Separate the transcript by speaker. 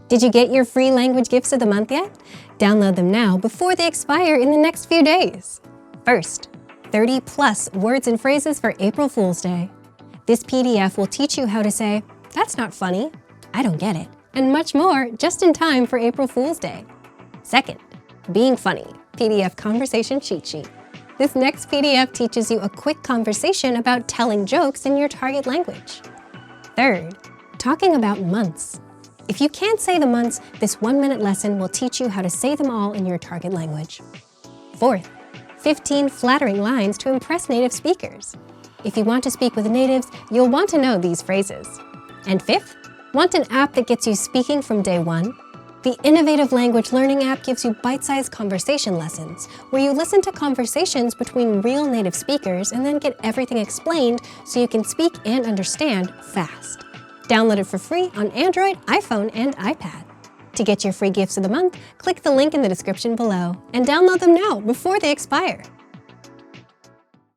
Speaker 1: Did you get your free language gifts of the month yet? Download them now before they expire in the next few days. First, 30+ words and phrases for April Fool's Day. This PDF will teach you how to say, "That's not funny," "I don't get it," and much more just in time for April Fool's Day. Second, Being Funny, PDF Conversation Cheat Sheet. This next PDF teaches you a quick conversation about telling jokes in your target language. Third, Talking about months. If you can't say the months, this 1-minute lesson will teach you how to say them all in your target language. Fourth, 15 flattering lines to impress native speakers. If you want to speak with natives, you'll want to know these phrases. And fifth, want an app that gets you speaking from day one? The innovative language learning app gives you bite-sized conversation lessons, where you listen to conversations between real native speakers and then get everything explained so you can speak and understand fast. Download it for free on Android, iPhone, and iPad. To get your free gifts of the month, click the link in the description below and download them now before they expire.